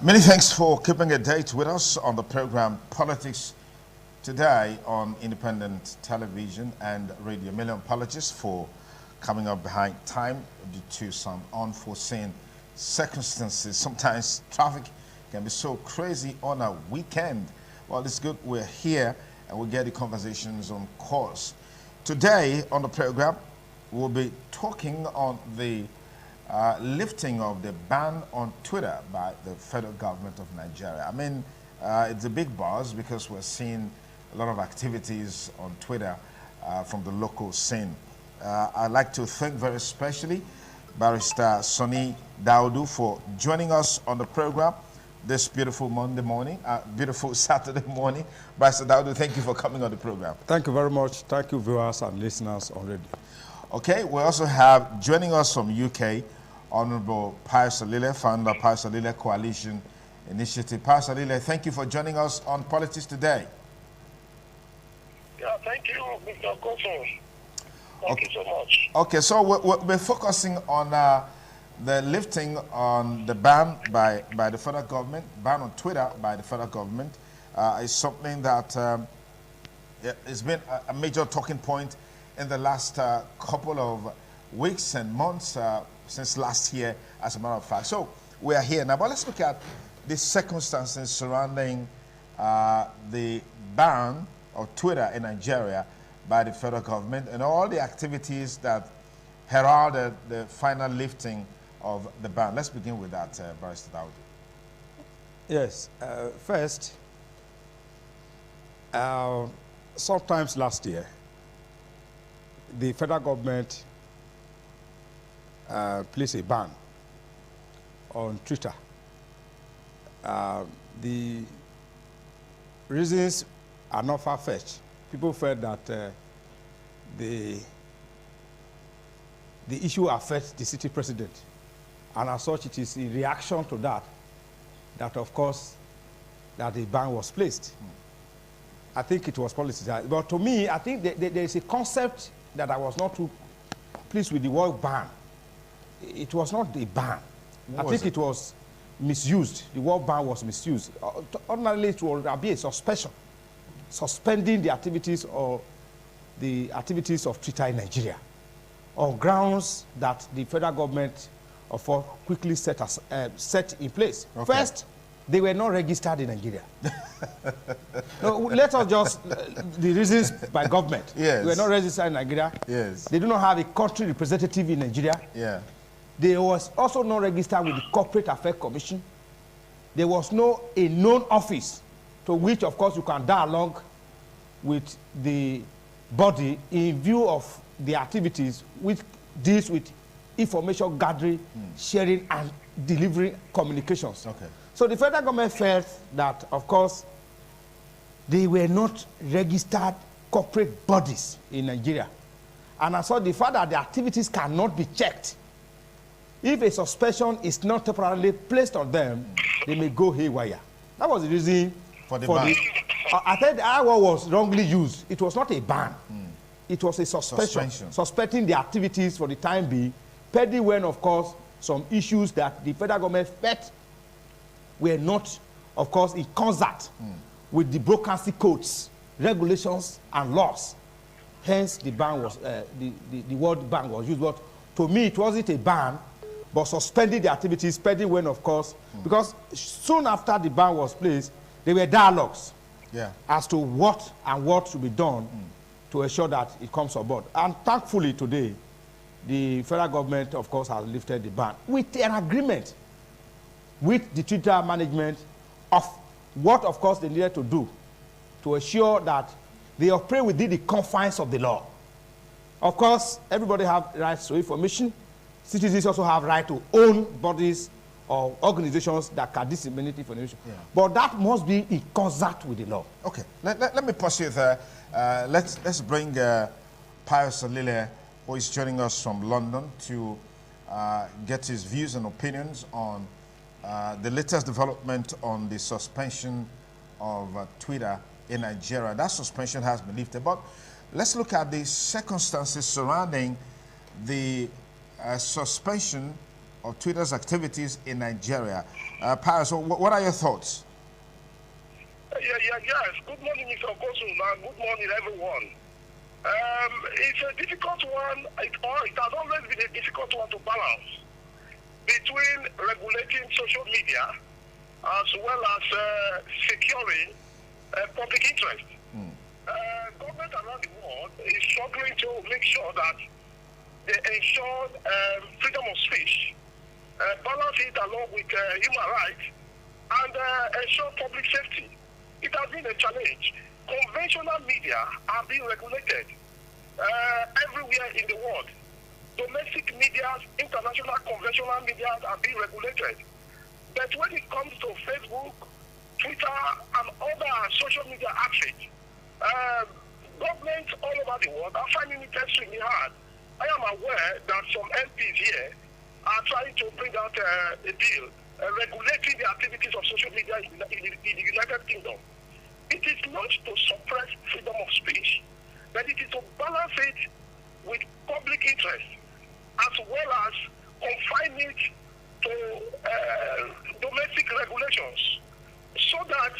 Many thanks for keeping a date with us on the program Politics Today on Independent Television and Radio. Million apologies for coming up behind time due to some unforeseen circumstances. Sometimes traffic can be so crazy on a weekend. Well, it's good we're here and we'll get the conversations on course. Today on the program, we'll be talking on the lifting of the ban on Twitter by the federal government of Nigeria. I mean, it's a big buzz because we're seeing a lot of activities on Twitter from the local scene. I'd like to thank very especially Barrister Sonny Daudu for joining us on the program this beautiful Monday morning, beautiful Saturday morning. Barrister Daudu, thank you for coming on the program. Thank you very much. Thank you, viewers and listeners already. Okay, we also have joining us from UK, Honorable Pius Alile, founder of Pius Alile Coalition Initiative. Pius Alile, thank you for joining us on Politics Today. Yeah, thank you, Mr. Koso. Thank you so much. Okay, so we're focusing on the lifting on the ban by the federal government, ban on Twitter by the federal government. Is something that has been a major talking point in the last couple of weeks and months since last year, as a matter of fact. So we are here now, but let's look at the circumstances surrounding the ban of Twitter in Nigeria by the federal government and all the activities that heralded the final lifting of the ban. Let's begin with that, Barrister Daudu. Yes, first, sometimes last year, the federal government placed a ban on Twitter. The reasons are not far-fetched. People felt that the issue affects the city president, and as such, it is in reaction to that of course, that the ban was placed. I think it was politicized. But to me, I think there is a concept that I was not too pleased with the word ban. It was not a ban. I think it was misused. The word ban was misused. Ordinarily, it would be a suspension, suspending the activities of Twitter in Nigeria on grounds that the federal government quickly set in place. Okay. First, they were not registered in Nigeria. No, let us just, the reasons by government. Yes. They were not registered in Nigeria. Yes. They do not have a country representative in Nigeria. Yeah. They was also not registered with the Corporate Affairs Commission. There was a known office to which, of course, you can dialogue with the body in view of the activities which deals with information gathering, sharing, and delivering communications. Okay. So the federal government felt that, of course, they were not registered corporate bodies in Nigeria. And as such, the fact that the activities cannot be checked, if a suspension is not temporarily placed on them, they may go haywire. That was the reason for the ban. I think the word was wrongly used. It was not a ban. It was a suspension. Suspending the activities for the time being, pending when, of course, some issues that the federal government felt were not, of course, in concert with the broadcasting codes, regulations, and laws. Hence, the ban was the word ban was used. But to me, it wasn't a ban, but suspending the activities, pending when, of course, because soon after the ban was placed, there were dialogues as to what should be done to ensure that it comes on board. And thankfully, today, the federal government, of course, has lifted the ban with an agreement with the Twitter management of what, of course, they needed to do to ensure that they operate within the confines of the law. Of course, everybody has rights to information. Citizens also have right to own bodies or organizations that can disseminate information. Yeah. But that must be in concert with the law. Okay, let me pause you there. Let's bring Pius Alile, who is joining us from London, to get his views and opinions on the latest development on the suspension of Twitter in Nigeria. That suspension has been lifted, but let's look at the circumstances surrounding the suspension of Twitter's activities in Nigeria. Pius, what are your thoughts? Yes. Good morning, Mr. Okosun, and good morning, everyone. It's a difficult one. It has always been a difficult one to balance between regulating social media as well as securing public interest. Government around the world is struggling to make sure that they ensure freedom of speech, balance it along with human rights, and ensure public safety. It has been a challenge. Conventional media are being regulated everywhere in the world. Domestic media, international conventional media are being regulated. But when it comes to Facebook, Twitter, and other social media outfits, governments all over the world are finding it extremely hard. I am aware that some MPs here are trying to bring out a bill regulating the activities of social media in the United Kingdom. It is not to suppress freedom of speech, but it is to balance it with public interest, as well as confine it to domestic regulations, so that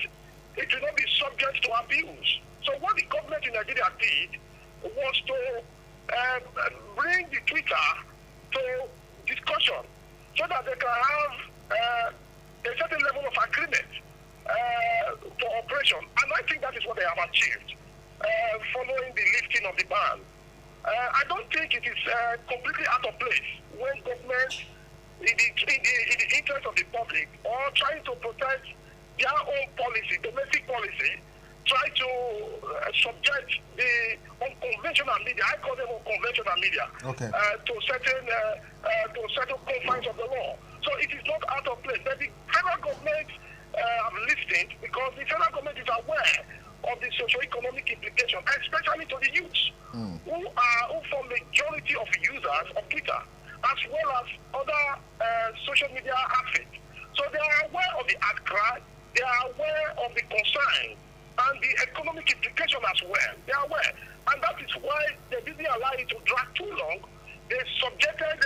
it will not be subject to abuse. So what the government in Nigeria did was to bring the Twitter to discussion, so that they can have a certain level of agreement for operation. And I think that is what they have achieved following the lifting of the ban. I don't think it is completely out of place when government, in the interest of the public, or trying to protect their own policy, domestic policy, try to subject the unconventional media, I call them unconventional media, to certain confines of the law. So it is not out of place. But the federal government have listened, because the federal government is aware of the socio-economic implications, especially to the youth, who form the majority of users of Twitter, as well as other social media outfits. So they are aware of the outcry, they are aware of the concern, and the economic implication as well. They are aware. And that is why they didn't allow it to drag too long. They subjected,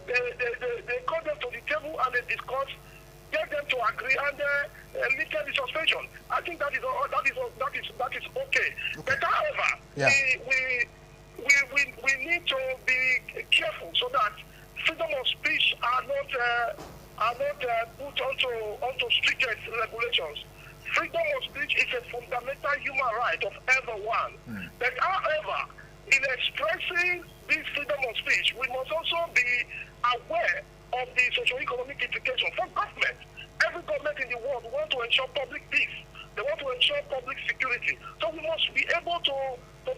they called them to the table and they discussed, get them to agree, and lifted the suspension. I think that is okay. But however, we need to be careful so that freedom of speech are not put onto stringent regulations. Freedom of speech is a fundamental human right of everyone. But however, in expressing this freedom of speech, we must also be aware of the socio-economic implications for government. Every government in the world wants to ensure public peace. They want to ensure public security. So we must be able to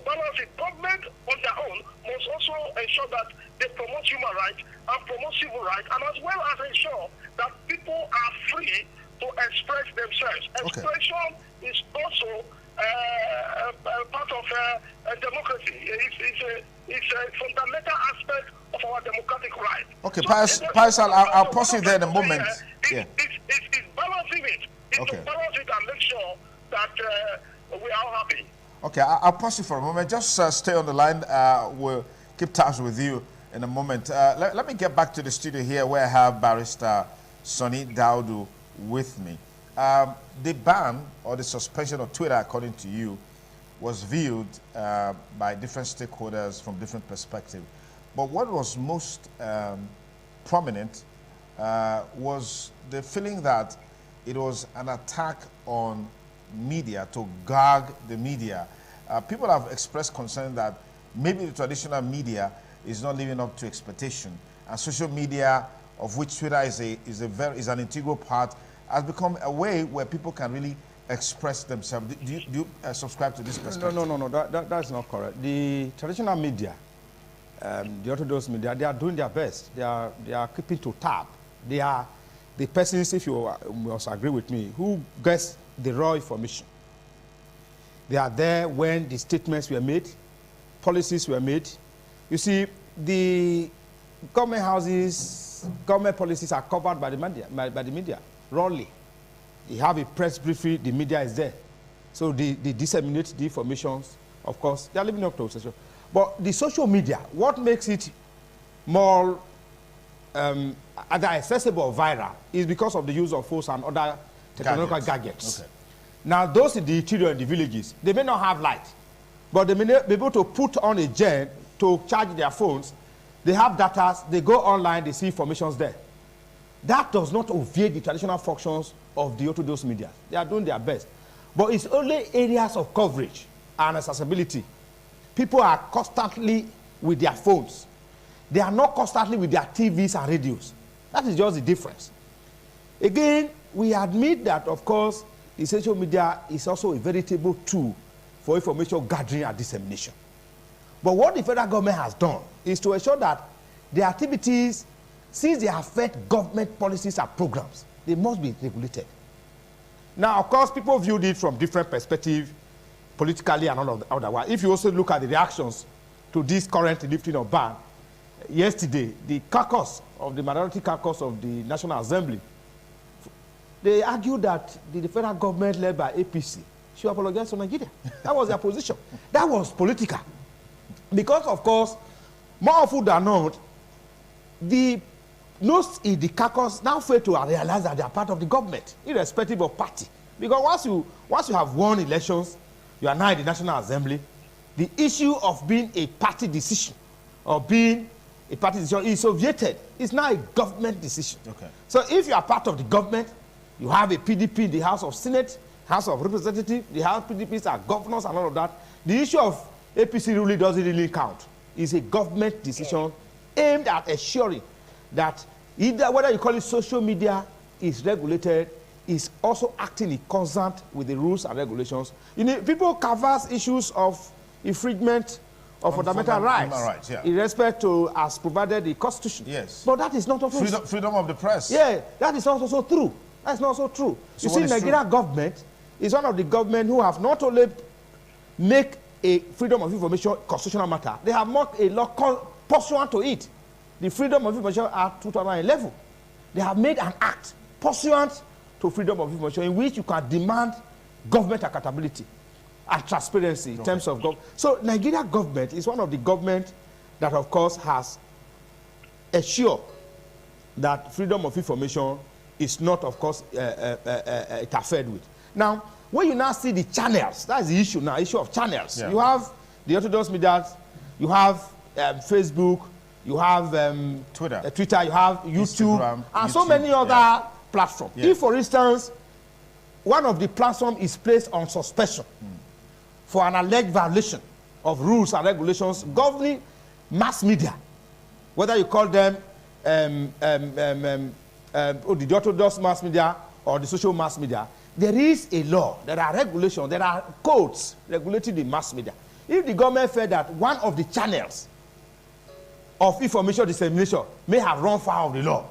balance it. Government on their own must also ensure that they promote human rights and promote civil rights, and as well as ensure that people are free to express themselves. Expression is also part of democracy. It's a fundamental aspect of our democratic right. Okay, so Pius, I'll pause you there in a moment. It's balancing it. It's to balance it and make sure that we are all happy. Okay, I'll pause you for a moment. Just stay on the line. We'll keep tabs with you in a moment. Let me get back to the studio here, where I have Barrister Sonny Daudu with me. The ban or the suspension of Twitter, according to you, was viewed by different stakeholders from different perspectives. But what was most prominent was the feeling that it was an attack on media, to gag the media. People have expressed concern that maybe the traditional media is not living up to expectation, and social media, of which Twitter is an integral part, has become a way where people can really express themselves. Do you subscribe to this perspective? No, that's not correct. The traditional media, the orthodox media, they are doing their best. They are keeping to tab. They are the persons, if you must agree with me, who gets the raw information. They are there when the statements were made, policies were made. You see, the government houses, government policies are covered by the media, rawly. You have a press briefing, the media is there. So they disseminate the information, of course. They are living up to social. But the social media, what makes it more either accessible or viral is because of the use of phones and other technological gadgets. Okay. Now, those in the interior and the villages, they may not have light, but they may be able to put on a gen to charge their phones. They have data, they go online, they see informations there. That does not obviate the traditional functions of the orthodox media. They are doing their best. But it's only areas of coverage and accessibility. People are constantly with their phones. They are not constantly with their TVs and radios. That is just the difference. Again, we admit that, of course, the social media is also a veritable tool for information gathering and dissemination. But what the federal government has done is to ensure that the activities, since they affect government policies and programs, they must be regulated. Now, of course, people viewed it from different perspectives, politically and all of the otherwise. If you also look at the reactions to this current lifting of ban, yesterday, the caucus of the minority caucus of the National Assembly, they argued that the federal government led by APC should apologize to Nigeria. That was their position. That was political. Because, of course, more often than not, those in the caucus now fail to realize that they are part of the government, irrespective of party. Because once you have won elections, you are now in the National Assembly, the issue of being a party decision or being a party decision is obviated. It's now a government decision. Okay. So if you are part of the government, you have a PDP in the House of Senate, House of Representatives, the House PDPs are governors and all of that. The issue of APC ruling doesn't really count. It's a government decision aimed at ensuring that either whether you call it social media is regulated, is also acting in concert with the rules and regulations. You know, people canvass issues of infringement of fundamental rights, in respect to as provided the Constitution. Yes. But that is not also freedom of the press. Yeah, that is not also true. That's not so true. So you see, Nigeria government is one of the government who have not only make a freedom of information constitutional matter, they have marked a law pursuant to it. The Freedom of Information Act 2011. They have made an act pursuant to freedom of information in which you can demand government accountability and transparency in terms of government. So Nigeria government is one of the government that, of course, has ensured that freedom of information is not, of course, interfered with. Now, when you now see the channels, that's the issue now, issue of channels. Yeah. You have the orthodox media, you have Facebook, you have Twitter, you have YouTube, and YouTube, so many other platforms. Yeah. If, for instance, one of the platforms is placed on suspension for an alleged violation of rules and regulations governing mass media, whether you call them the orthodox mass media or the social mass media, there is a law, there are regulations, there are codes regulating the mass media. If the government felt that one of the channels of information dissemination may have run foul of the law,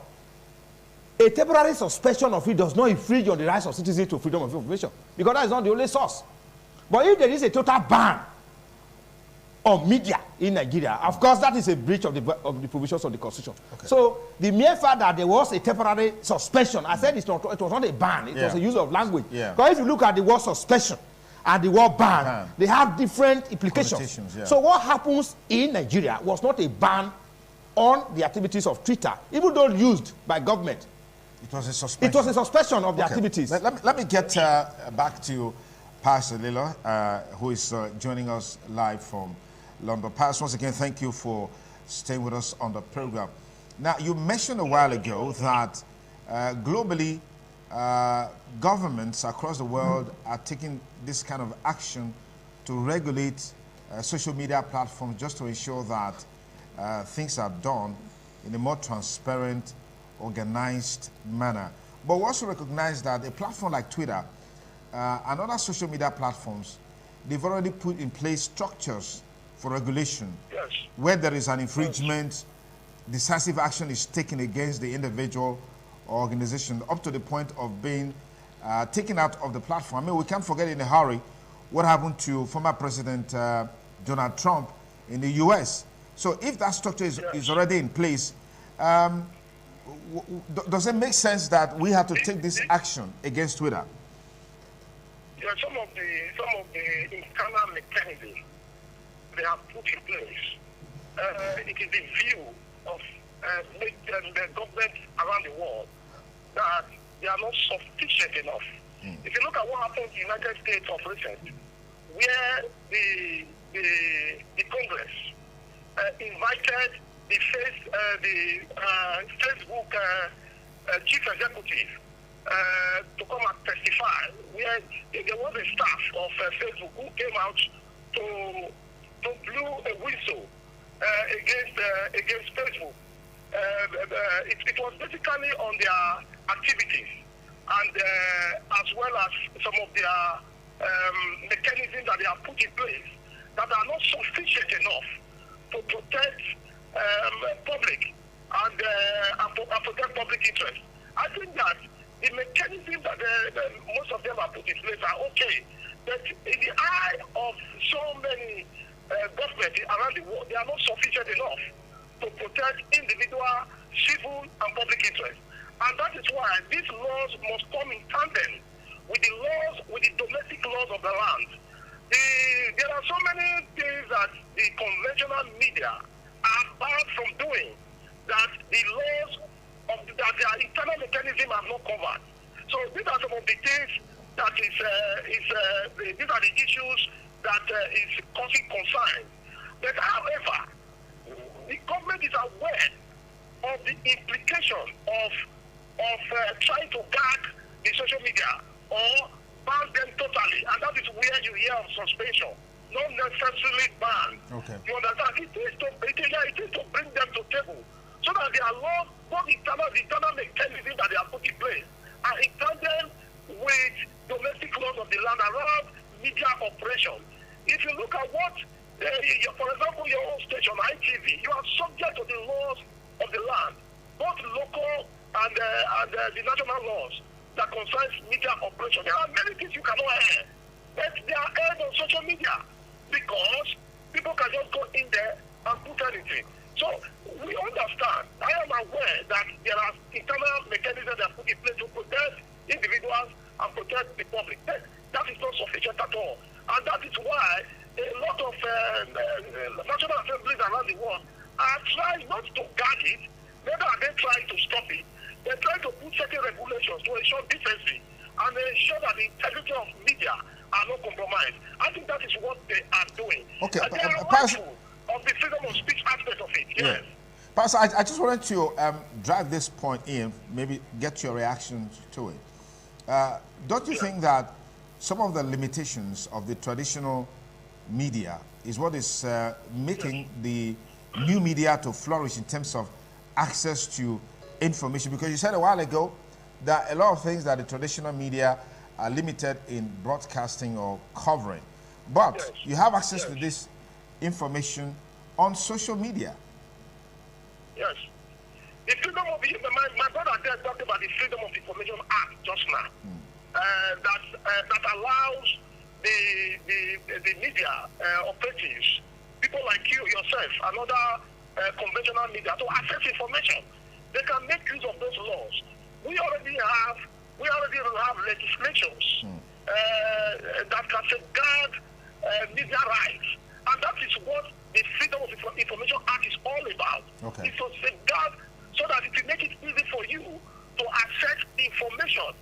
a temporary suspension of it does not infringe on the rights of citizens to freedom of information, because that is not the only source. But if there is a total ban on media in Nigeria, of course, that is a breach of the provisions of the Constitution. Okay. So the mere fact that there was a temporary suspension, I said it was not a ban, it was a use of language. Because if you look at the word suspension and the word ban, they have different implications. So what happens in Nigeria was not a ban on the activities of Twitter, even though used by government. It was a suspension. It was a suspension of the activities. Let me get back to Pastor Lilo, who is joining us live from London. Pastor, once again, thank you for staying with us on the program. Now, you mentioned a while ago that globally, governments across the world are taking this kind of action to regulate social media platforms just to ensure that things are done in a more transparent, organized manner. But we also recognize that a platform like Twitter and other social media platforms, they've already put in place structures for regulation. Yes. Where there is an infringement, decisive action is taken against the individual or organization up to the point of being taken out of the platform. I mean, we can't forget in a hurry what happened to former President Donald Trump in the US. So if that structure is already in place, does it make sense that we have to take this action against Twitter? Yeah, some of the internal mechanisms they have put in place. It is the view of the government around the world that they are not sufficient enough. If you look at what happened in the United States of recent, where the Congress invited the Facebook chief executive to come and testify, where there was a staff of Facebook who came out to blow a whistle against Facebook. It was basically on their activities and as well as some of their mechanisms that they have put in place that are not sufficient enough to protect public and protect public interest. I think that the mechanisms that most of them are put in place are okay, but in the eye of so many governments around the world, they are not sufficient enough to protect individual, civil, and public interest. And that is why these laws must come in tandem with the domestic laws of the land. There are so many things that the conventional media are barred from doing that the laws that their internal mechanism have not covered. So these are some of the things that these are the issues that is causing concern. But however, the government is aware of the implication of trying to guard the social media or ban them totally, and that is where you hear of suspension, not necessarily ban. Okay. You understand? It is to bring them to table so that their laws, both the internal mechanism that they have put in place, are in tandem with domestic laws of the land around media operation. If you look at what, for example, your own station, ITV, you are subject to the laws of the land, both local and the national laws that concerns media operation. There are many things you cannot air, but they are aired on social media because people can just go in there and put anything. So we understand. I am aware that there are internal mechanisms that are put in place to protect individuals and protect the public. That is not sufficient at all. And that is why a lot of national assemblies around the world are trying not to guard it, neither are they trying to stop it. They're trying to put certain regulations to ensure decency and ensure that the integrity of media are not compromised. I think that is what they are doing. Okay, they are mindful of the freedom of speech aspect of it. Yes. Yeah. Pastor, I just wanted to drag this point in, maybe get your reaction to it. Don't you think that some of the limitations of the traditional media is what is making the new media to flourish in terms of access to information? Because you said a while ago that a lot of things that the traditional media are limited in broadcasting or covering, but you have access to this information on social media. Yes. The freedom of my brother there talked about the Freedom of Information Act just now. That allows the media operatives, people like you, yourself, and other conventional media to access information. They can make use of those laws. We already have legislations that can safeguard media rights, and that is what the Freedom of Information Act is all about. Okay. It's to safeguard so that it will make it easy for you to access information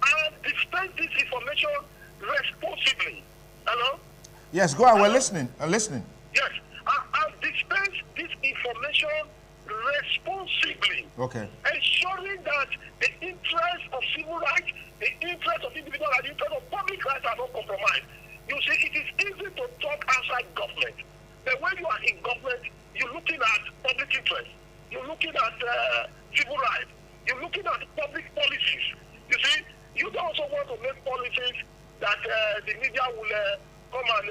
and dispense this information responsibly. Hello? Yes, go on. We're listening. I'm listening. Yes, and dispense this information responsibly. Okay. Ensuring that the interest of civil rights, the interest of individual, and the interest of public rights are not compromised. You see, it is easy to talk outside government. But when you are in government, you're looking at public interest. You're looking at civil rights. You're looking at public policies. You see, you don't also want to make policies that the media will come and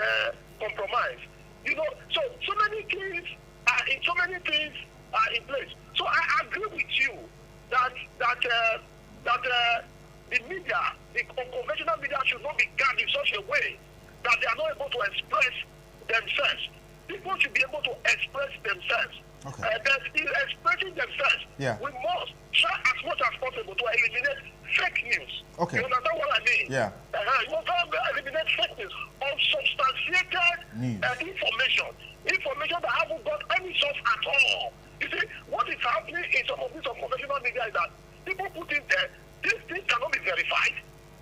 compromise. You know, so many things are in place. So I agree with you that the media, the conventional media, should not be guarded in such a way that they are not able to express themselves. People should be able to express themselves. Okay. That in expressing themselves, we must try as much as possible to eliminate fake news. Okay. You understand what I mean? Yeah. You must eliminate fake news, unsubstantiated information that haven't got any source at all. You see, what is happening in some of these conventional media is that people put in there, this thing cannot be verified,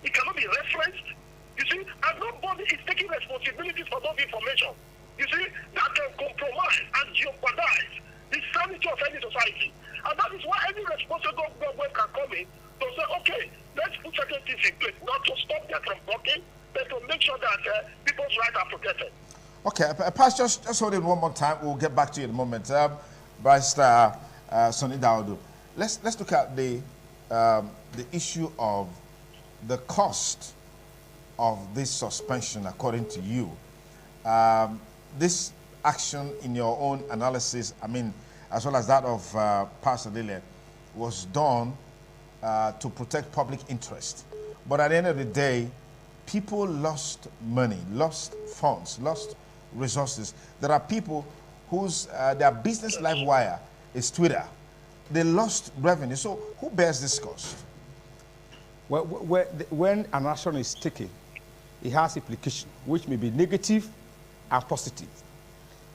it cannot be referenced, you see, and nobody is taking responsibility for those information, you see, that can compromise and jeopardize the sanity of any society. And that is why any responsible government can come in to say, okay, let's put certain things in place, not to stop them from blocking, but to make sure that people's rights are protected. Okay, Pastor, just hold it one more time. We'll get back to you in a moment. Barrister Sonny Daudu, let's look at the issue of the cost of this suspension, according to you. This action, in your own analysis, I mean, as well as that of Pastor Lile, was done to protect public interest. But at the end of the day, people lost money, lost funds, lost resources. There are people whose their business life wire is Twitter. They lost revenue. So who bears this cost? Well, when an action is taken, it has implication, which may be negative and positive.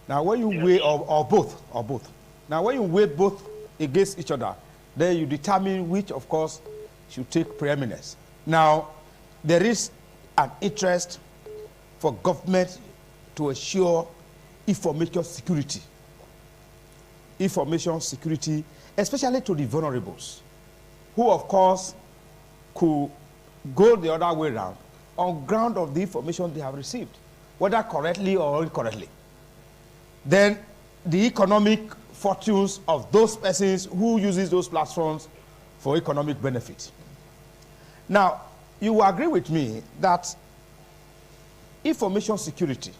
Now, when you weigh, or both. Now, when you weigh both against each other, then you determine which, of course, should take preeminence. Now, there is an interest for government to assure information security. Information security, especially to the vulnerables, who, of course, could go the other way around on ground of the information they have received, whether correctly or incorrectly. Then the economic fortunes of those persons who uses those platforms for economic benefit. Now, you will agree with me that information security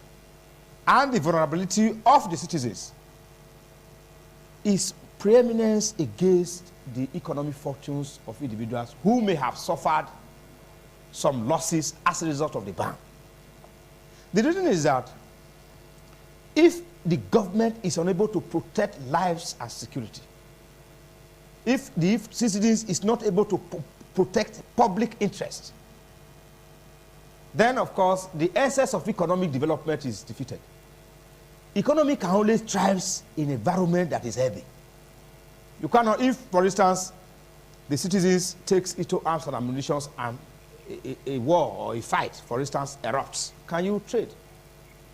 and the vulnerability of the citizens is preeminence against the economic fortunes of individuals who may have suffered some losses as a result of the ban. The reason is that if the government is unable to protect lives and security, if the citizens is not able to protect public interest, then of course the essence of economic development is defeated. Economy can only thrive in an environment that is heavy. You cannot, if for instance the citizens takes into arms and ammunition and a war or a fight, for instance, erupts, can you trade?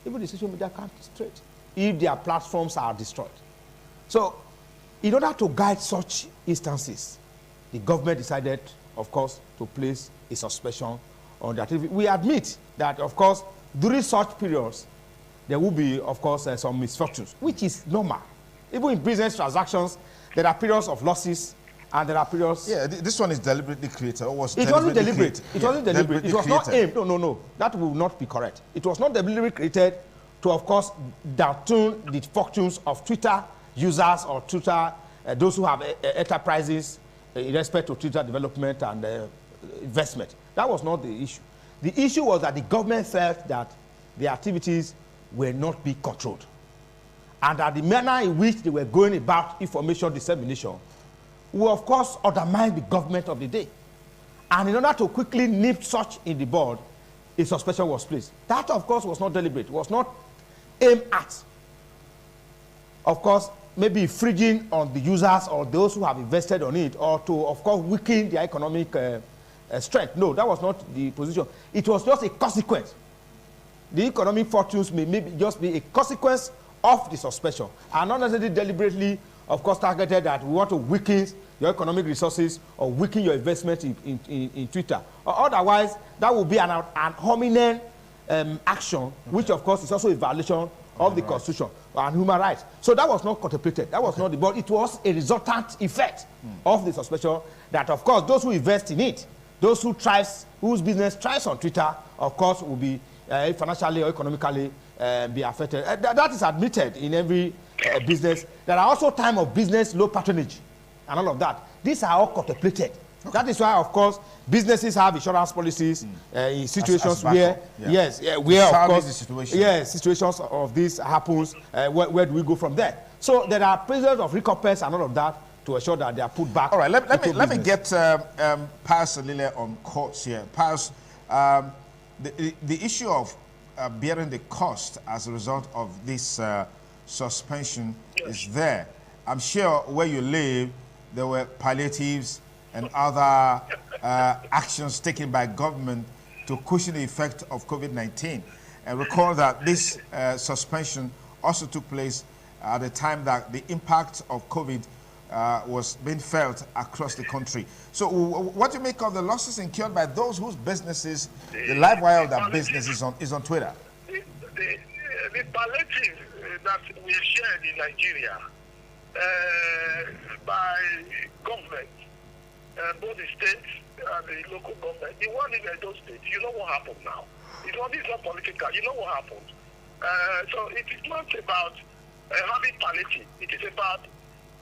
Even the social media can't trade if their platforms are destroyed. So, in order to guide such instances, the government decided, of course, to place a suspension on that. We admit that, of course, during such periods, there will be, of course, some misfortunes, which is normal. Even in business transactions, there are periods of losses, and there are periods... Yeah, this one is deliberately created. It wasn't deliberate. It wasn't deliberate. It was not aimed. No. That will not be correct. It was not deliberately created to, of course, down-tune the fortunes of Twitter users or Twitter, those who have enterprises in respect to Twitter development and investment. That was not the issue. The issue was that the government felt that the activities were not being controlled, and that the manner in which they were going about information dissemination will, of course, undermine the government of the day. And in order to quickly nip such in the bud, a suspension was placed. That, of course, was not deliberate. It was not aimed at, of course, maybe infringing on the users or those who have invested on it, or to, of course, weaken their economic strength. No, that was not the position. It was just a consequence. The economic fortunes may maybe just be a consequence of the suspension, and not necessarily deliberately, of course, targeted that we want to weaken your economic resources or weaken your investment in Twitter. Or otherwise, that will be an hominem action, which, of course, is also a violation of the Constitution and human rights. So that was not contemplated. That was not the, but it was a resultant effect of the suspension that, of course, those who invest in it, those whose business thrives on Twitter, of course, will be financially or economically be affected. That is admitted in every business. There are also times of business low patronage and all of that. These are all contemplated. Okay. That is why, of course, businesses have insurance policies in situations where, where, of course, situations of this happens. Where do we go from there? So there are principles of recompense and all of that to ensure that they are put back. All right, let me get Pastor Lile on course here. Pastor, the issue of bearing the cost as a result of this suspension is there. I'm sure where you live, there were palliatives and other actions taken by government to cushion the effect of COVID-19. And recall that this suspension also took place at the time that the impact of COVID was being felt across the country. So what do you make of the losses incurred by those whose businesses, the live wire of their business is on Twitter? The palliative that we shared in Nigeria by government, both the states and the local government, the one in Edo State, you know what happened now. This is not political, you know what happened. So it is not about having palliative, it is about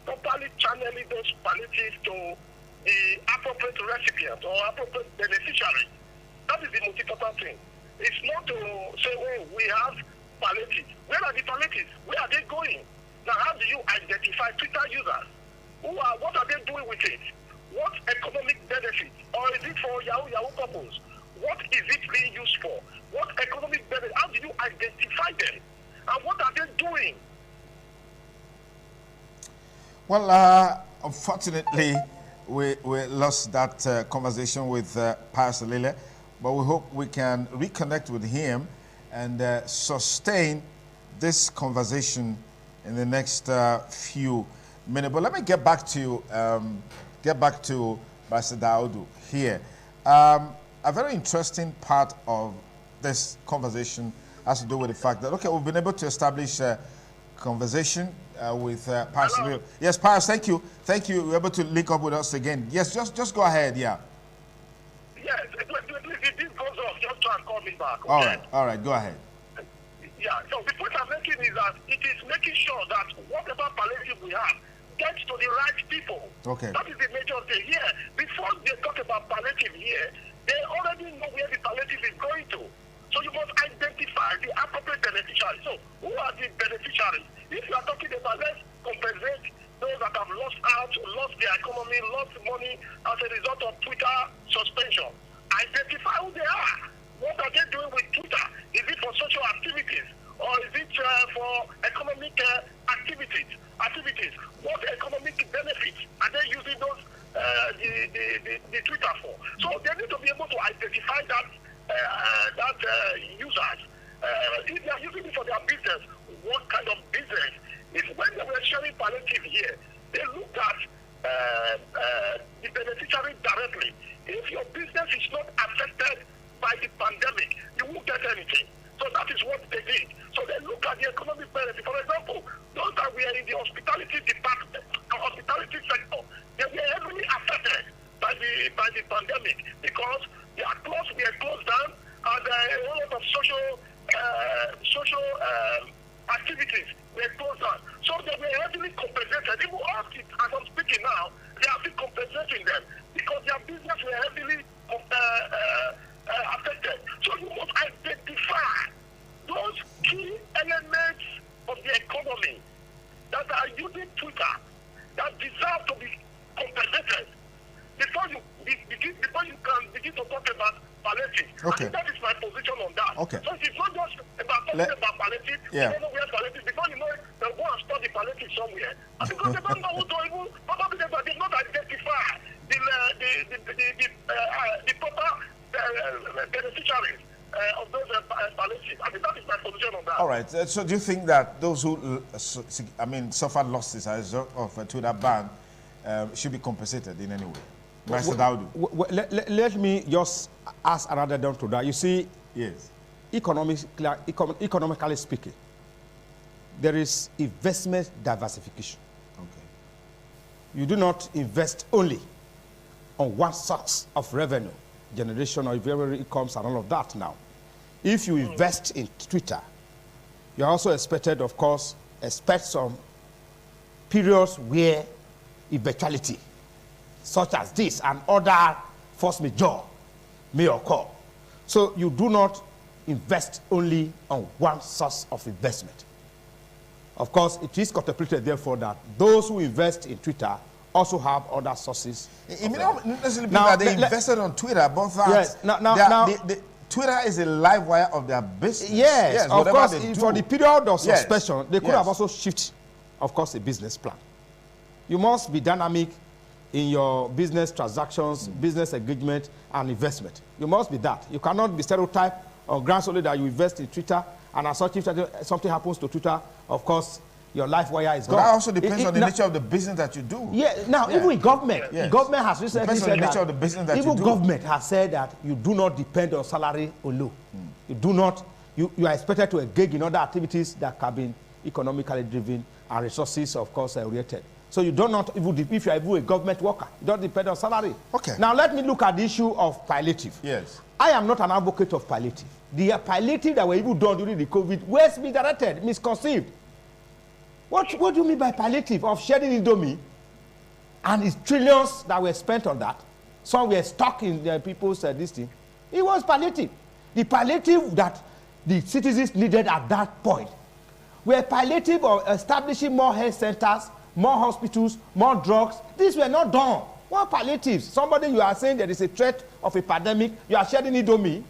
properly channeling those palliatives to the appropriate recipient or appropriate beneficiary. That is the most important thing. It's not to say, oh, we have palliatives. Where are the palliatives? Where are they going? Now, how do you identify Twitter users? What are they doing with it? What economic benefit? Or is it for Yahoo purpose? What is it being used for? What economic benefit? How do you identify them? And what are they doing? Well, unfortunately, we lost that conversation with Pius Alile, but we hope we can reconnect with him and sustain this conversation in the next few minutes. But let me get back to Barrister Daudu here. A very interesting part of this conversation has to do with the fact that, okay, we've been able to establish a conversation with Pius Alile. Yes, Pius, thank you. Thank you. You're able to link up with us again. Yes, just go ahead, yeah. Yes, if this goes off, just try and call me back. Okay? All right, go ahead. Yeah, so the point I'm making is that it is making sure that whatever palliative we have gets to the right people. Okay. That is the major thing. Here, before they talk about palliative here, they already know where the palliative is going to. So you must identify the appropriate beneficiaries. So who are the beneficiaries? If you are talking about let's compensate those that have lost out, lost their economy, lost money as a result of Twitter suspension, identify who they are. What are they doing with Twitter? Is it for social activities or is it for economic activities? What economic benefits are they using those the Twitter for? So they need to be able to identify that users. If they are using it for their business, what kind of business? If when they were sharing palliative here, they looked at the beneficiary directly. If your business is not affected by the pandemic, you won't get anything. So that is what they did. So they look at the economic benefit. For example, those that were in the hospitality department, the hospitality sector, they were heavily affected by the pandemic because their clubs were closed down and a whole lot of social activities were closed down. So they were heavily compensated. Even as I'm speaking now, they are still compensating them because their business were heavily affected. So you must identify those key elements of the economy that are using Twitter that deserve to be compensated before you can begin to talk about palliative. Okay. I think that is my position on that. Okay. So it's not just about talking about palliative. Yeah. You don't know where palliative. Before you know it, they'll go and study palliative somewhere. And because they don't know who to even, probably they did not identify the proper beneficiaries of those palliatives. I think that is my position on that. All right. So do you think that those who, suffered losses as a result of a Twitter ban should be compensated in any way? Barrister Daudu. Let me just ask another down to that. You see, yes, economically speaking, there is investment diversification. okay, You do not invest only on one source of revenue generation or wherever it comes and all of that now. If you invest in Twitter, you are also expected, of course, expect some periods where eventuality, such as this and other force majeure, may occur. So you do not invest only on one source of investment. Of course, it is contemplated, therefore, that those who invest in Twitter also have other sources. It may not necessarily be that they invested on Twitter, but that yes, Twitter is a live wire of their business. Yes, of course, for the period of suspension, yes, they could have also shifted, of course, a business plan. You must be dynamic in your business transactions, business engagement, and investment. You must be that. You cannot be stereotyped on grounds only that you invest in Twitter, and as such, if something happens to Twitter, of course, your life wire is gone. But that also depends on the nature of the business that you do. Yeah, now, even in government, the government has recently said that, of the business that even you do. government has said that you do not depend on salary alone. You do not, you are expected to engage in other activities that can be economically driven and resources, of course, oriented. So you do not, even if you are even a government worker, you don't depend on salary. Okay. Now let me look at the issue of palliative. Yes. I am not an advocate of palliative. The palliative that were even done during the COVID was misdirected, misconceived. What do you mean by palliative? Of sharing Indomie, and it's trillions that were spent on that. Some were stuck in people's this thing. It was palliative. The palliative that the citizens needed at that point were palliative of establishing more health centers, more hospitals, more drugs. These were not done. What palliatives? Somebody, you are saying there is a threat of a pandemic, you are sharing Indomie.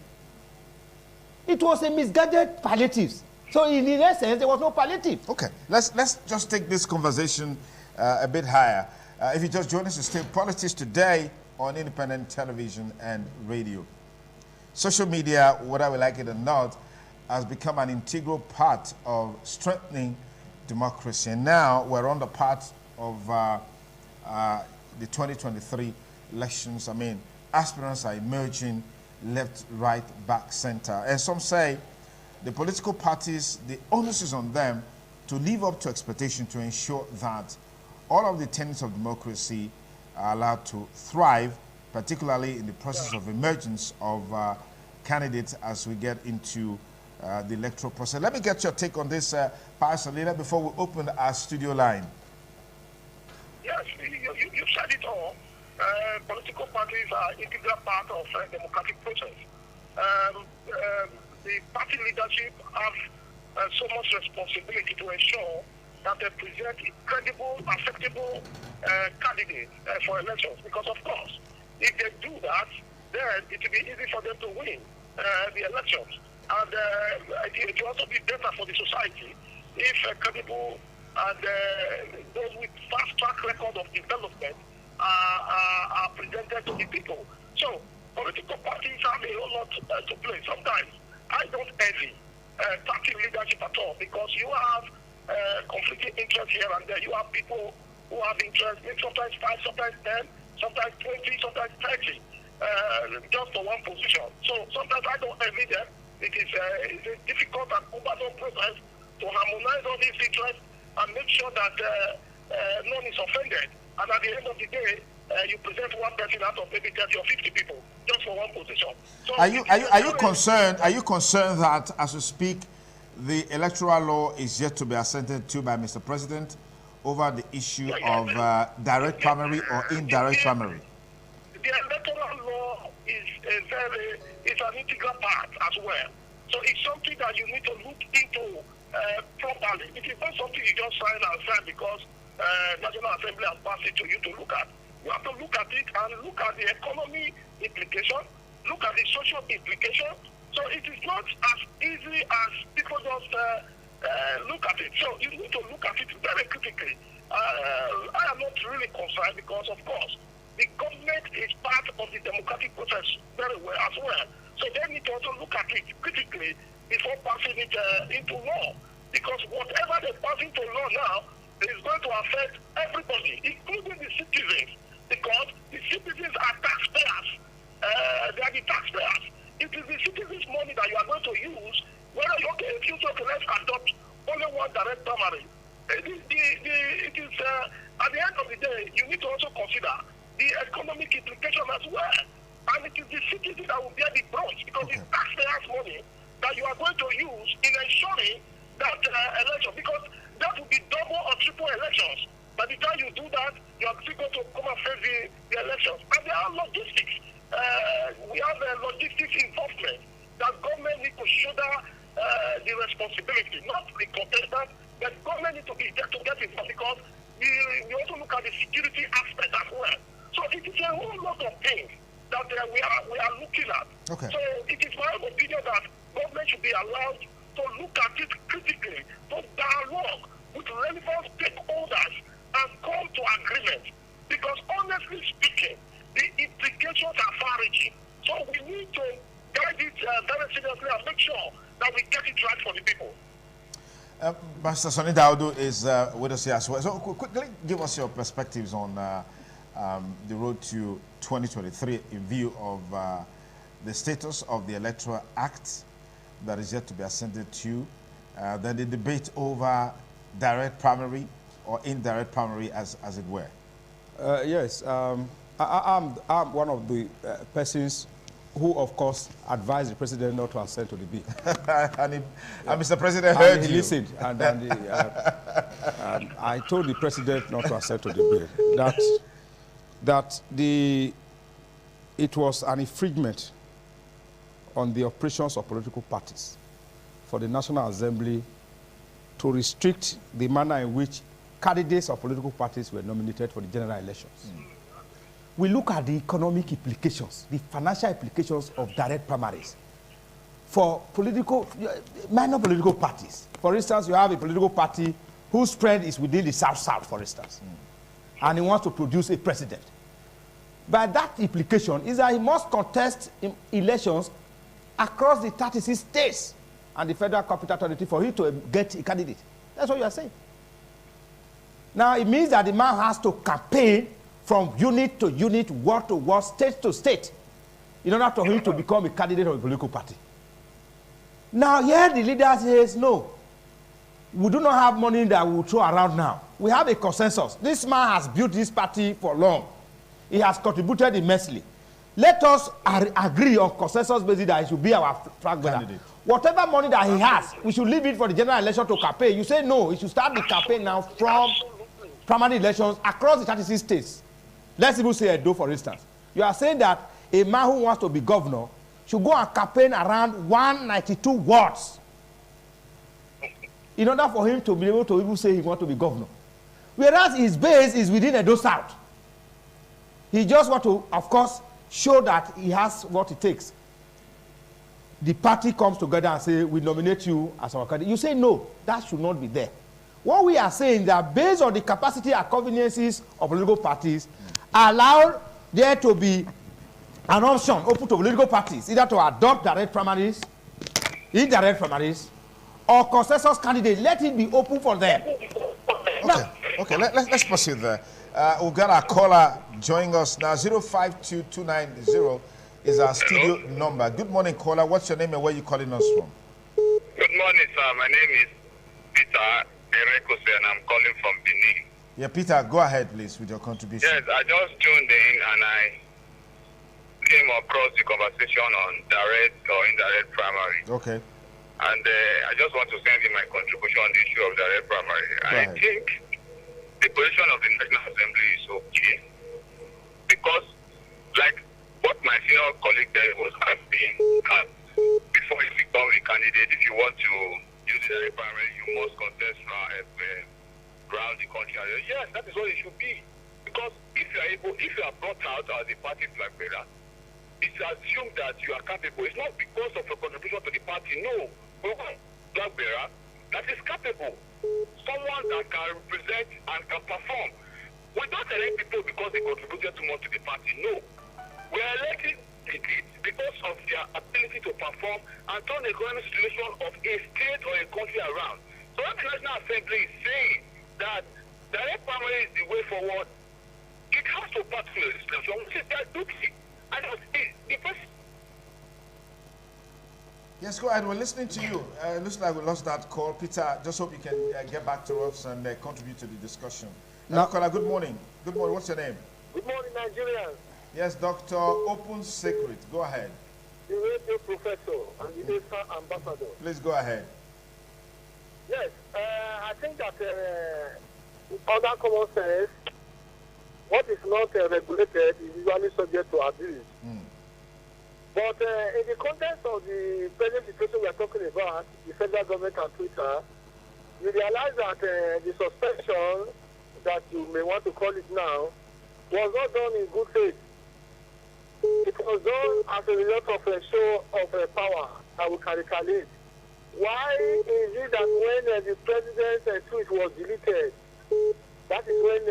It was a misguided palliatives. So in essence, there was no palliative. Okay, let's just take this conversation a bit higher. If you just join us, it's still Politics Today on independent television and radio. Social media, whether we like it or not, has become an integral part of strengthening democracy. And now we're on the part of the 2023 elections. I mean, aspirants are emerging left, right, back, center. And some say the political parties, the onus is on them to live up to expectation to ensure that all of the tenets of democracy are allowed to thrive, particularly in the process of emergence of candidates as we get into the electoral process. Let me get your take on this, Pastor Lila, before we open our studio line. Yes, you said it all. Political parties are an integral part of the democratic process. The party leadership have so much responsibility to ensure that they present credible, acceptable candidates for elections. Because, of course, if they do that, then it will be easy for them to win the elections. And it will also be better for the society if credible and those with fast track record of development are presented to the people. So, political parties have a whole lot to play. Sometimes I don't envy party leadership at all, because you have conflicting interests here and there. You have people who have interest, sometimes 5, sometimes 10, sometimes 20, sometimes 30, just for one position. So sometimes I don't envy them. It's a difficult and overall process to harmonize all these interests and make sure that none is offended. And at the end of the day, you present one person out of maybe 30 or 50 people just for one position. So are you concerned? Are you concerned that as we speak, the electoral law is yet to be assented to by Mr. President over the issue of direct primary or indirect primary? The electoral law is an integral part as well. So it's something that you need to look into properly. It is not something you just sign and sign because National Assembly has passed it to you to look at. You have to look at it and look at the economy implication, look at the social implication. So it is not as easy as people just look at it. So you need to look at it very critically. I am not really concerned because, of course, the government is part of the democratic process very well as well. So they need to also look at it critically before passing it into law. Because whatever they pass into law now is going to affect everybody, including the citizens. Because the citizens are taxpayers. They are the taxpayers. It is the citizens' money that you are going to use. Whether if you say, let's adopt only one direct primary. It is at the end of the day, you need to also consider the economic implication as well. And it is the citizens that will bear the brunt, because it's taxpayers' money that you are going to use in ensuring that election, because that will be double or triple elections. By the time you do that, you are still going to come and face the elections. And there are logistics. We have logistics involvement that government need to shoulder the responsibility, not the contestant, but government need to be there to get involved, because we also look at the security aspect as well. So it is a whole lot of things that we are looking at. Okay. So it is my opinion that government should be allowed to look at it critically, to dialogue with relevant stakeholders, and come to agreement. Because honestly speaking, the implications are far-reaching. So we need to guide it very seriously and make sure that we get it right for the people. Master Sonny Daudu is with us here as well. So quickly give us your perspectives on the road to 2023 in view of the status of the Electoral Act that is yet to be ascended to, then the debate over direct primary or indirect primary as it were. Yes, I'm one of the persons who, of course, advised the president not to assent to the bill. and Mr. President heard he you. Listened, and I told the president not to assent to the bill. That it was an infringement on the operations of political parties for the National Assembly to restrict the manner in which candidates of political parties were nominated for the general elections. We look at the economic implications, the financial implications of direct primaries for minor political parties. For instance, you have a political party whose spread is within the South-South, for instance, and he wants to produce a president. But that implication is that he must contest elections across the 36 states and the Federal Capital Authority for him to get a candidate. That's what you are saying. Now, it means that the man has to campaign from unit to unit, ward to ward, state to state, in order for him to become a candidate of a political party. Now, here the leader says, no, we do not have money that we will throw around now. We have a consensus. This man has built this party for long. He has contributed immensely. Let us agree on consensus basis that he should be our flag bearer. Whatever money that he has, we should leave it for the general election to campaign. You say no, he should start the campaign now from primary elections across the 36 states. Let's even say Edo, for instance. You are saying that a man who wants to be governor should go and campaign around 192 wards in order for him to be able to even say he wants to be governor. Whereas his base is within Edo South. He just wants to, of course, show that he has what it takes. The party comes together and say, we nominate you as our candidate. You say, no, that should not be there. What we are saying is that based on the capacity and conveniences of political parties, allow there to be an option open to political parties, either to adopt direct primaries, indirect primaries, or consensus candidates. Let it be open for them. Okay, let's proceed there. We've got our caller joining us now. 052290 is our studio number. Good morning, caller. What's your name and where are you calling us from? Good morning, sir. My name is Peter Erekose, and I'm calling from Benin. Yeah, Peter, go ahead, please, with your contribution. Yes, I just tuned in and I came across the conversation on direct or indirect primary. Okay. And I just want to send in my contribution on the issue of direct primary. I think the position of the National Assembly is okay because, like what my senior colleague there was asking, before you become a candidate, if you want to use the direct primary, you must contest around the country. Yes, that is what it should be. Because if you are brought out as a party flag bearer, it's assumed that you are capable. It's not because of your contribution to the party. No, we want flag bearer that is capable. Someone that can represent and can perform. We don't elect people because they contributed too much to the party. No. We are electing because of their ability to perform and turn the economic situation of a state or a country around. So when the National Assembly is saying that direct primary is the way forward, it has to pass through legislation, which is their duty. And the person. Yes, go ahead. We're listening to you. Looks like we lost that call. Peter, just hope you can get back to us and contribute to the discussion. Now, caller, good morning. Good morning. What's your name? Good morning, Nigerians. Yes, Dr. Open Secret. Go ahead. The radio professor and the ESA ambassador. Please go ahead. Yes, I think that under common sense, what is not regulated is usually subject to abuse. But in the context of the present situation we are talking about, the federal government and Twitter, you realize that the suspension that you may want to call it now was not done in good faith. It was done as a result of a show of power that we can recalculate. Why is it that when the president's tweet was deleted, That is when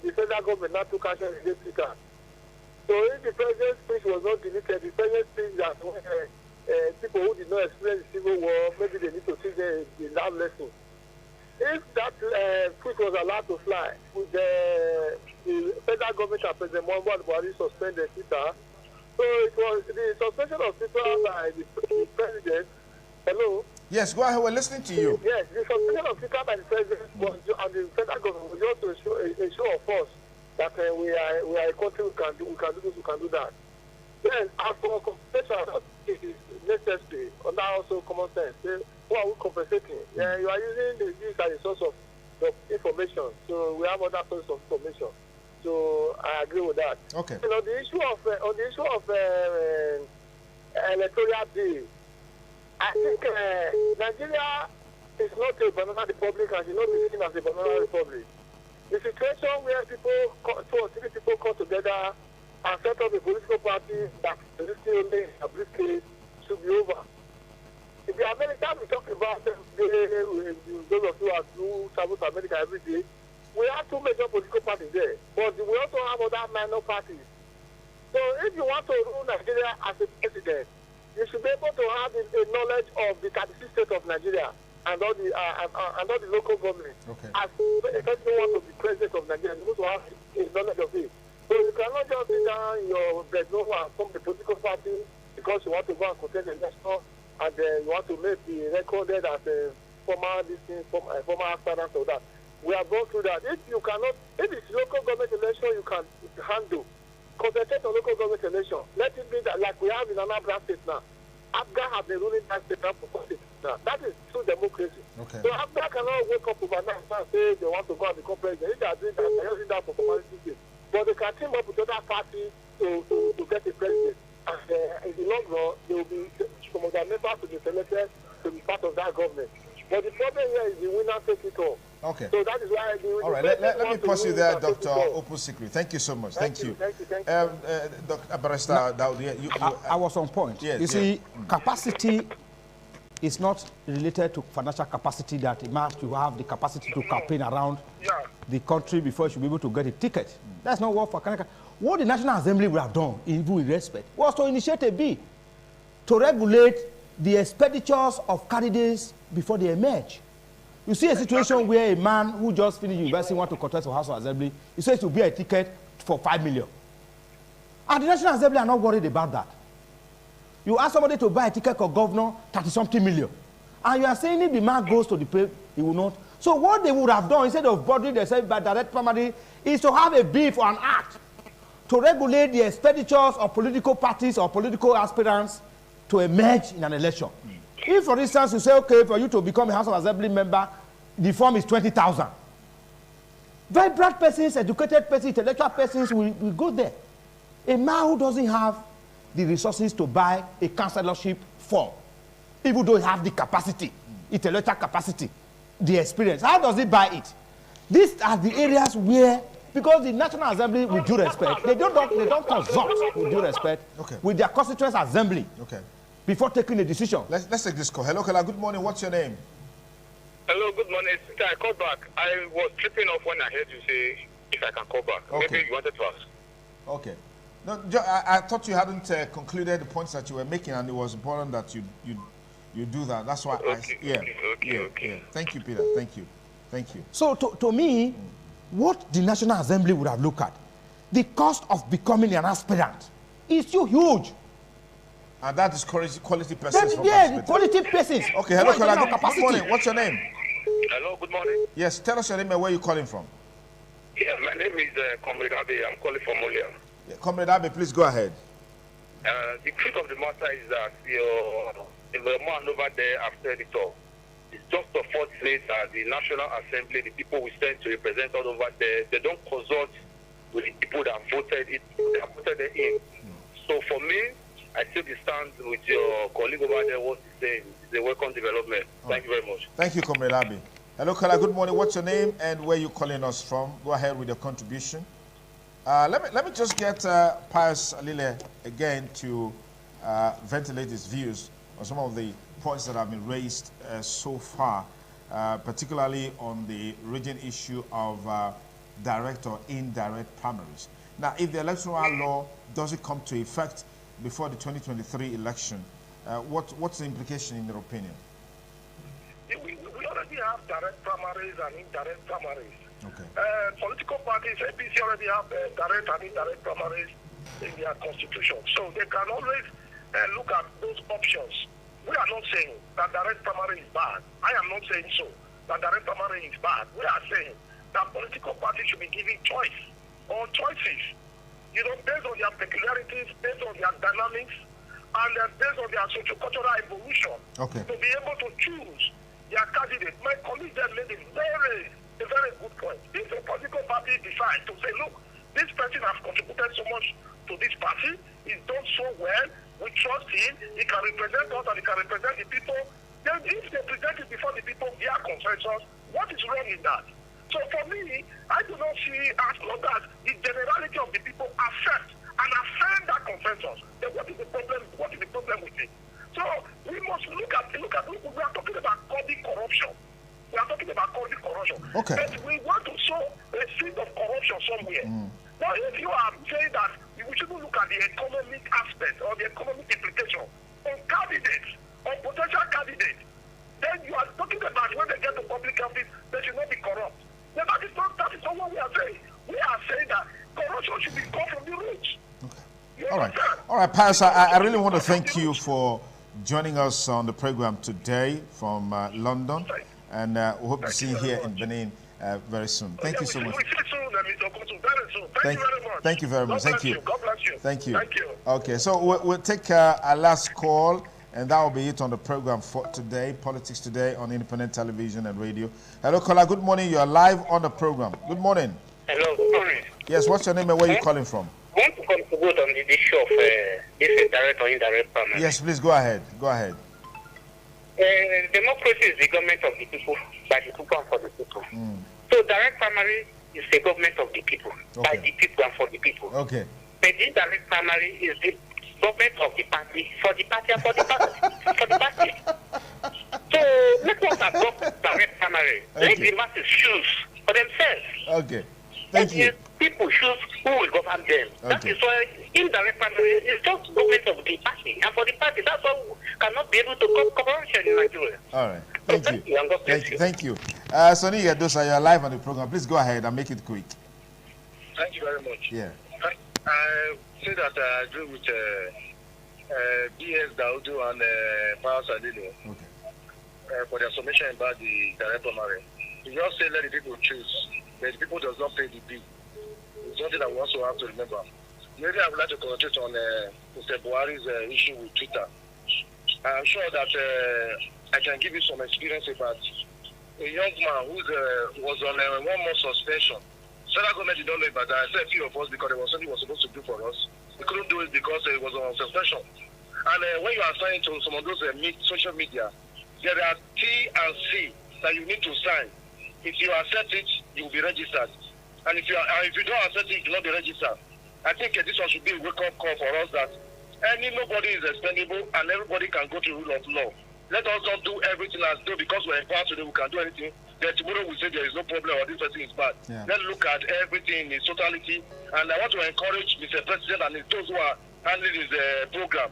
the federal government now took action against Twitter. So if the president's speech was not deleted, the president's speech that people who did not experience the civil war, maybe they need to teach the lab lesson. If that tweet was allowed to fly, with the federal government and President Muhammadu Buhari suspended Twitter, so it was the suspension of Twitter by the president. Hello? Yes, go ahead. We're listening to you. Yes, the suspension of Twitter by the president was, and the federal government was just a show of force that we are a country, we can do this, we can do that. Then, as for compensation, it is necessary, under also common sense. Who are we compensating? You are using this as a source of information. So we have other sources of information. So I agree with that. Okay. And on the issue of electoral bill, I think Nigeria is not a banana republic and should not be seen as a banana republic. The situation where two or three people come together and set up a political party that is only a briefcase should be over. In the America we talk about, those of you who travel to America every day, we have two major political parties there, but we also have other minor parties. So if you want to rule Nigeria as a president, you should be able to have a knowledge of the 36 states of Nigeria and all the local government. Okay. As a person who wants to be president of Nigeria, you need to have a knowledge of it. So you cannot just sit down in your bedroom and form the political party because you want to go and contest the election and you want to make the recorded as a former aspirant or that. We have gone through that. If it's local government election you can handle, concentrate on local government election. Let it be that like we have in Anambra State now. APGA have been ruling that state now for 40 now. That is true democracy. Okay. So APGA cannot wake up overnight and say they want to go and become president. If they are doing that, they are using that for formality sake. But they can team up with other parties to get a president. And in the long run, they will be some of their members to be selected to be part of that government. But the problem here is the winner takes it all. Okay. So that is why all right, let me pause you there, Dr. Opusikri. Thank you so much. Thank you. Dr. Barrister Daud, I was on point. Yes, you see, capacity is not related to financial capacity that a man should have the capacity to campaign around the country before he should be able to get a ticket. That's not what for Kanaka. What the National Assembly would have done, even with respect, was to initiate a bill to regulate the expenditures of candidates before they emerge. You see a situation where a man who just finished university wants to contest for House of Assembly, he says to be a ticket for 5 million. And the National Assembly are not worried about that. You ask somebody to buy a ticket for governor, 30-something million. And you are saying if the man goes to the play, he will not. So what they would have done, instead of bothering themselves by direct primary, is to have a bill for an act to regulate the expenditures of political parties or political aspirants to emerge in an election. If, for instance, you say, okay, for you to become a House of Assembly member, the form is 20,000. Very bright persons, educated persons, intellectual persons will go there. A man who doesn't have the resources to buy a councillorship form, even though he has the capacity, intellectual capacity, the experience, how does he buy it? These are the areas where, because the National Assembly, with due respect, they don't consult, with due respect, with their constituent assembly. Okay. Before taking a decision. Let's take this call. Hello, Kala. Good morning. What's your name? Hello, good morning. I called back. I was tripping off when I heard you say if I can call back. Okay. Maybe you wanted to ask. Okay. No, I thought you hadn't concluded the points that you were making, and it was important that you do that. That's why Okay. Thank you, Peter. Thank you. So to me, what the National Assembly would have looked at, the cost of becoming an aspirant is too huge. And that is quality persons. Quality persons. Okay, hello, good morning. What's your name? Hello, good morning. Yes, tell us your name and where you're calling from. Yeah, my name is Comrade Abe. I'm calling from Molia. Yeah, Comrade Abe, please go ahead. The truth of the matter is that the man over there after it all, it's just a fortunate that the National Assembly, the people we send to represent all over there, they don't consult with the people that voted it in. So for me, I still stand with your colleague over there. What he's saying is a welcome development. Thank you very much. Thank you, Comrade Abe. Hello, Kala. Good morning. What's your name and where you calling us from? Go ahead with your contribution. Let me just get Pius Alile again to ventilate his views on some of the points that have been raised so far. particularly on the region issue of direct or indirect primaries. Now, if the electoral law doesn't come to effect before the 2023 election, what's the implication in your opinion? We already have direct primaries and indirect primaries. Okay. Political parties, APC already have direct and indirect primaries in their constitution. So they can always look at those options. We are not saying that direct primary is bad. I am not saying so, that direct primary is bad. We are saying that political parties should be given choice or choices, based on their peculiarities, based on their dynamics, and based on their socio-cultural evolution, to be able to choose their candidate. My colleague there made a very good point. If a political party decides to say, look, this person has contributed so much to this party, he's done so well, we trust him, he can represent us and he can represent the people, then if they present it before the people via consensus, what is wrong in that? So for me, I do not see, as long as the generality of the people accept and affirm that consensus, then what is the problem? What is the problem with it? So we must look at we are talking about curbing corruption. We are talking about curbing corruption. Okay. But we want to sow a seed of corruption somewhere. Now, if you are saying that we shouldn't look at the economic aspect or the economic implication on candidates, on potential candidates, then you are talking about when they get to public office, they should not be corrupt. Then that is not what we are saying. We are saying that corruption should be gone from the roots. Okay. All right, Pius, I really want to thank you for joining us on the program today from London, and we hope to see you here in Benin very soon. Thank you so much. Thank you very much. Thank you. God bless you. Thank you. Thank you. Okay, so we'll take our last call, and that will be it on the program for today, Politics Today on Independent Television and Radio. Hello, caller. Good morning. You are live on the program. Good morning. Hello, good morning. Yes, what's your name and where are you calling from? I want to contribute on the issue of this direct or indirect primary. Yes, please go ahead. Go ahead. Democracy is the government of the people, by the people and for the people. So direct primary is the government of the people, by the people and for the people. Okay. But the indirect primary is the government of the party, for the party and for the party. For the party. So let us adopt direct primary. Let the masses choose for themselves. Okay. Thank you. People choose who will govern them. That is why indirect primary is just government of the party and for the party. That's why we cannot be able to come corruption in Nigeria. All right. Thank you. Thank you. Sonny Yadosa, you're live on the program. Please go ahead and make it quick. Thank you very much. Yeah. I say that I agree with B.S. Daudu and Pius Adilo for their submission about the direct primary. You just say let the people choose, but the people does not pay the bill. It's something that we also have to remember. Maybe I would like to concentrate on Mr. Buhari's issue with Twitter. I'm sure that I can give you some experience about a young man who was on a 1 month suspension. Federal government did not know about that. I said a few of us because there was something he was supposed to do for us. We couldn't do it because he was on suspension. And when you are signing to some of those social media, there are T and C that you need to sign. If you accept it, you will be registered. And if you don't accept it, you will not be registered. I think this one should be a wake-up call for us that nobody is expendable and everybody can go to the rule of law. Let us not do everything as though because we're empowered today we can do anything. Then tomorrow we say there is no problem or this person is bad. Yeah. Let's look at everything in its totality. And I want to encourage Mr. President and those who are handling this program.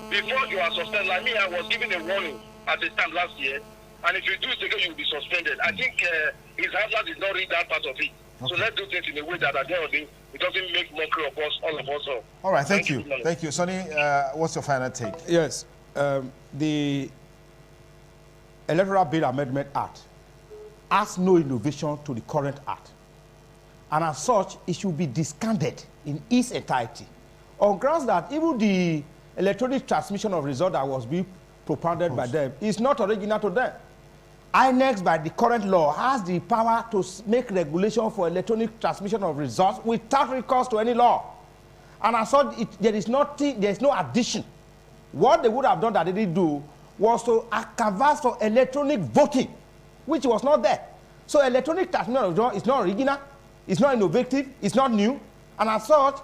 Before you are suspended, like me, I was given a warning at the time last year. And if you do it again, you will be suspended. I think his handler did not read that part of it. Okay. So let's do things in a way that at the end of the day, it doesn't make mockery of us, all of us. All right, thank you. Thank you. Sonny, what's your final take? Yes. The Electoral Bill Amendment Act adds no innovation to the current act. And as such, it should be discarded in its entirety. On grounds that even the electronic transmission of results that was being propounded by them is not original to them. INEC, by the current law, has the power to make regulation for electronic transmission of results without recourse to any law. And as such, there is no addition. What they would have done that they didn't do was to canvass for electronic voting, which was not there. So electronic transmission of results is not original, it's not innovative, it's not new, and as such,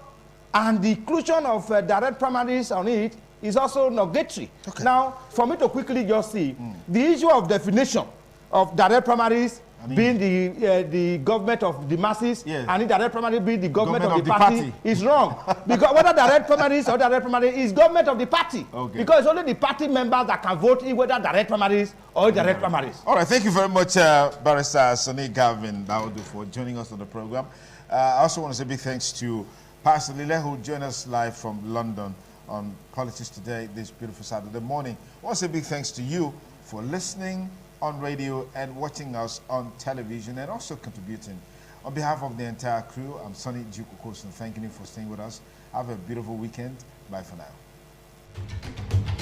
and the inclusion of direct primaries on it is also nugatory. Okay. Now, for me to quickly just see, the issue of definition of direct primaries being the government of the masses, and indirect primary being the government of the party is wrong. Because whether direct primaries or direct primary is government of the party. Okay. Because it's only the party members that can vote in whether direct primaries or indirect primaries. All right, thank you very much, Barrister Sonny Gavin Daudu, for joining us on the program. I also want to say big thanks to Pastor Lile, who joined us live from London on Politics Today this beautiful Saturday morning. I want to say big thanks to you for listening on radio and watching us on television and also contributing. On behalf of the entire crew, I'm Sonny Jukukoson, thanking you for staying with us. Have a beautiful weekend. Bye for now.